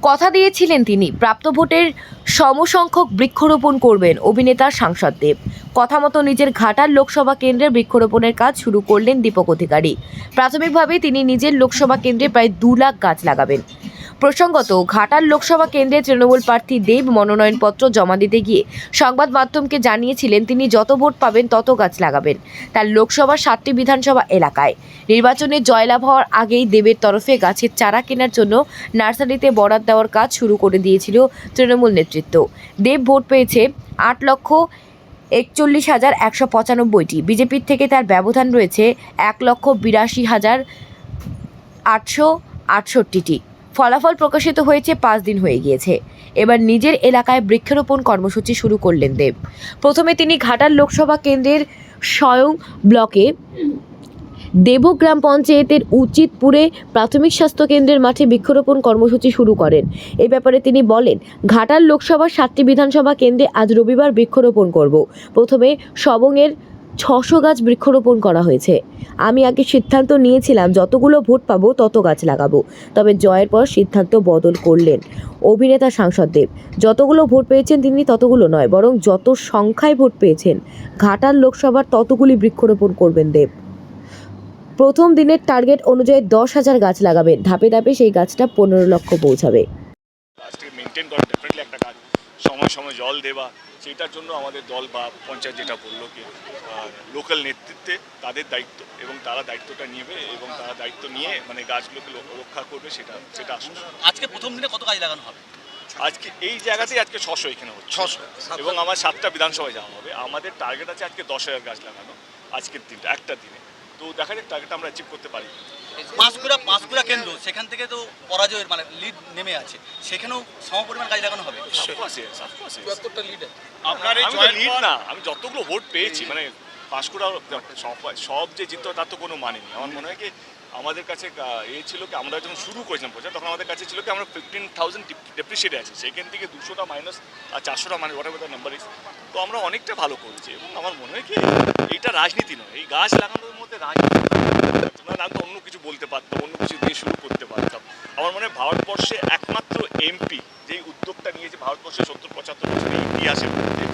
কথা দিয়েছিলেন তিনি প্রাপ্ত ভোটের সমসংখ্যক বৃক্ষরোপণ করবেন অভিনেতা সাংসদ দেব। কথা মতো নিজের ঘাটাল লোকসভা কেন্দ্রের বৃক্ষরোপণের কাজ শুরু করলেন দীপক অধিকারী। প্রাথমিকভাবে তিনি নিজের লোকসভা কেন্দ্রে প্রায় 2 লাখ গাছ লাগাবেন। প্রসঙ্গত, ঘাটাল লোকসভা কেন্দ্রে তৃণমূল প্রার্থী দেব মনোনয়নপত্র জমা দিতে গিয়ে সংবাদ মাধ্যমকে জানিয়েছিলেন তিনি যত ভোট পাবেন তত গাছ লাগাবেন তার লোকসভার 7টি বিধানসভা এলাকায়। নির্বাচনে জয়লাভ হওয়ার আগেই দেবের তরফে গাছের চারা কেনার জন্য নার্সারিতে বরাদ দেওয়ার কাজ শুরু করে দিয়েছিল তৃণমূল নেতৃত্ব। দেব ভোট পেয়েছে 8,41,195টি। বিজেপির থেকে তার ব্যবধান রয়েছে 1,82,868টি। ফলাফল প্রকাশিত হয়েছে 5 দিন হয়ে গিয়েছে। এবার নিজের এলাকায় বৃক্ষরোপণ কর্মসূচি শুরু করলেন দেব। প্রথমে তিনি ঘাটাল লোকসভা কেন্দ্রের স্বয়ং ব্লকে দেবগ্রাম পঞ্চায়েতের উচিতপুরে প্রাথমিক স্বাস্থ্য কেন্দ্রের মাঠে বৃক্ষরোপণ কর্মসূচি শুরু করেন। এই ব্যাপারে তিনি বলেন, ঘাটাল লোকসভার 7টি বিধানসভা কেন্দ্রে আজ রবিবার বৃক্ষরোপণ করব। প্রথমে সবংয়ের 600 গাছ বৃক্ষরোপণ করা হয়েছে। আমি আগে সিদ্ধান্ত নিয়েছিলাম যতগুলো ভোট পাবো তত গাছ লাগাবো, তবে জয়ের পর সিদ্ধান্ত বদল করলেন অভিনেতা সাংসদ দেব। যতগুলো ভোট পেয়েছেন তিনি ততগুলো নয়, বরং যত সংখ্যায় ভোট পেয়েছেন ঘাটাল লোকসভার ততগুলি বৃক্ষরোপণ করবেন দেব। প্রথম দিনের টার্গেট অনুযায়ী 10,000 গাছ লাগাবেন। ধাপে ধাপে সেই গাছটা 15 লক্ষ পৌঁছাবে। গাছটাকে মেনটেন করা ডেফিনেটলি একটা কাজ, সময় সময় জল দেওয়া, সেটার জন্য আমাদের দল বা পঞ্চায়েত যেটা বললো কি লোকাল নেতৃত্বে তাদের দায়িত্ব, এবং তারা দায়িত্বটা নেবে এবং তারা দায়িত্ব নিয়ে মানে গাছগুলোকে রক্ষা করবে, সেটা আসলে। আজকে প্রথম দিনে কত গাছ লাগানো হবে? আজকে এই জায়গাতেই আজকে 600 এখানে হচ্ছে 600, এবং আমার 7টা বিধানসভায় যাওয়া হবে। আমাদের টার্গেট আছে আজকে 10,000 গাছ লাগানো আজকের দিনটা, একটা দিনে। তো দেখা যাক টার্গেটটা আমরা অ্যাচিভ করতে পারি। পাঁশকুড়া কেন্দ্র, সেখান থেকে তো পরাজয়ের মানে লিড নেমে আছে, সেখানেও সমপরিমাণ গাছ লাগানো হবে। আপনার এই লিড না, আমি যতগুলো ভোট পেয়েছি মানে পাঁশকুড়া সব যে জিততো তার তো কোনো মানে নেই। আমার মনে হয় কি আমাদের কাছে ছিল কি, আমরা যখন শুরু করেছিলাম প্রচার তখন আমাদের কাছে ছিল কি আমরা 15,000 ডেপ্রিসিয়েটে আছি, সেখান থেকে 200টা মাইনাস আর 400টা মানে what ever the number is. তো আমরা অনেকটা ভালো করেছি, এবং আমার মনে হয় কি এইটা রাজনীতি নয়, এই গাছ লাগানোর মধ্যে রাজনীতি না, তো অন্য কিছু বলতে পারতাম, অন্য কিছু দিয়ে শুরু করতে পারতাম। আমার মনে হয় ভারতবর্ষে একমাত্র এমপি যেই উদ্যোগটা নিয়েছে ভারতবর্ষের 70-75 বছরের ইতিহাসের মধ্যে,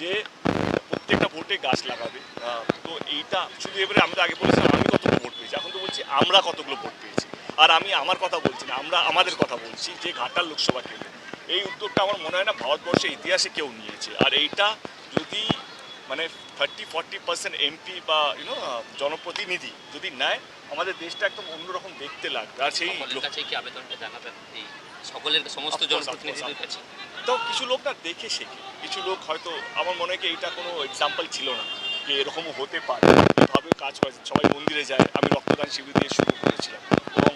যে প্রত্যেকটা ভোটে গাছ লাগাবে। তো এইটা শুধু এবারে আমি তো আগে বলেছিলাম আমি কতগুলো ভোট পেয়েছি, এখন তো বলছি আমরা কতগুলো ভোট পেয়েছি। আর আমি আমার কথা বলছি না, আমরা আমাদের কথা বলছি যে ঘাটাল লোকসভা কেন্দ্রে এই উদ্যোগটা আমার মনে হয় না ভারতবর্ষের ইতিহাসে কেউ নিয়েছে। আর এইটা যদি মানে 30-40% এমপি বা জনপ্রতিনিধি যদি নেয়, আমাদের দেশটা একদম অন্যরকম দেখতে লাগবে। আর সেই কি আবেদনটা জানাবেন এই সকলের সমস্ত জনপ্রতিনিধিদের কাছে? তো কিছু লোক না দেখে শেখে, কিছু লোক হয়তো আমার মনে হয় কি এইটা কোনো এক্সাম্পল ছিল না যে এরকমও হতে পারে, এভাবে কাজ করে। সবাই মন্দিরে যায়, আমি রক্তদান শিবির দিয়ে শুরু করেছিলাম, এবং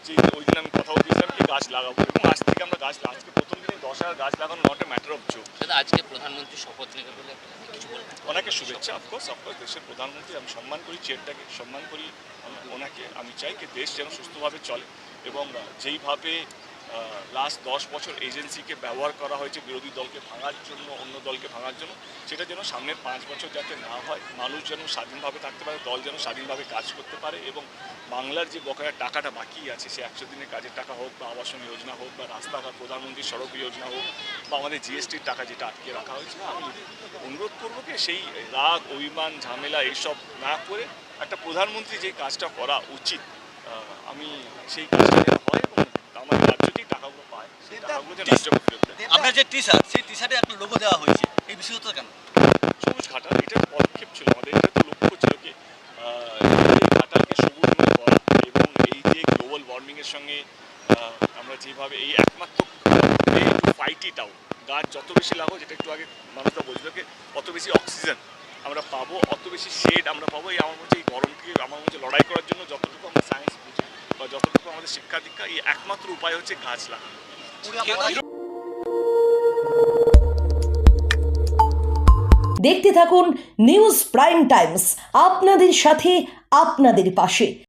যে ওই দিন আমি কথাও দিয়েছিলাম কি গাছ লাগাবো, এবং আজ থেকে আমরা গাছ আজকে প্রথম দিনে 10,000 গাছ লাগানো not a matter of joke. আজকে প্রধানমন্ত্রী শপথ নেবে বলে কিছু বলবেন? ওনাকে শুভেচ্ছা। অফকোর্স দেশের প্রধানমন্ত্রী, আমি সম্মান করি, চেয়ারটাকে সম্মান করি ওনাকে। আমি চাই কি দেশ যেন সুস্থভাবে চলে, এবং যেইভাবে লাস্ট 10 বছর এজেন্সিকে ব্যবহার করা হয়েছে বিরোধী দলকে ভাঙার জন্য, অন্য দলকে ভাঙার জন্য, সেটা যেন সামনের 5 বছর যাতে না হয়। মানুষ যেন স্বাধীনভাবে থাকতে পারে, দল যেন স্বাধীনভাবে কাজ করতে পারে, এবং বাংলার যে বকেয়া টাকাটা বাকি আছে, সে 100 দিনের কাজের টাকা হোক বা আবাসন যোজনা হোক বা রাস্তাঘাট, প্রধানমন্ত্রী সড়ক যোজনা হোক বা আমাদের জিএসটির টাকা যেটা আটকে রাখা হয়েছে, আমি অনুরোধ করবো কি সেই রাগ অভিমান ঝামেলা এইসব না করে একটা প্রধানমন্ত্রী যে কাজটা করা উচিত, আমি সেই কাজটা হয় এবং আমার রাজ্যতেই টাকাগুলো পায়, সেই টাকাগুলো যে রাজ্যকে ফেরত দেয়। আপনার যে টি শার্ট, সেই টি শার্টে একটা লোগো দেওয়া হয়েছে, এই বিশেষত্ব কেন? সবুজ ঘাটাল, এটা পদক্ষেপ ছিল আমাদের, এটা তো লক্ষ্য ছিল কি ঘাটালকে সবুজময় করা, এবং এই যে গ্লোবাল ওয়ার্মিংয়ের সঙ্গে আমরা যেভাবে এই একমাত্র ফাইট ইট আউট, গাছ যত বেশি লাগাবো, যেটা একটু আগে মানুষরা বলছিল কি অত বেশি অক্সিজেন আমরা পাবো, অত বেশি শেড আমরা পাবো। এই আমার মধ্যে এই গরমকে আমার মধ্যে লড়াই করার জন্য যতটুকু আমরা সায়েন্স বুঝি বা যতটুকু আমাদের শিক্ষা দীক্ষা, এই একমাত্র উপায় হচ্ছে গাছ লাগানো। দেখতে থাকুন নিউজ প্রাইম টাইমস, আপনাদের সাথে আপনাদের পাশে।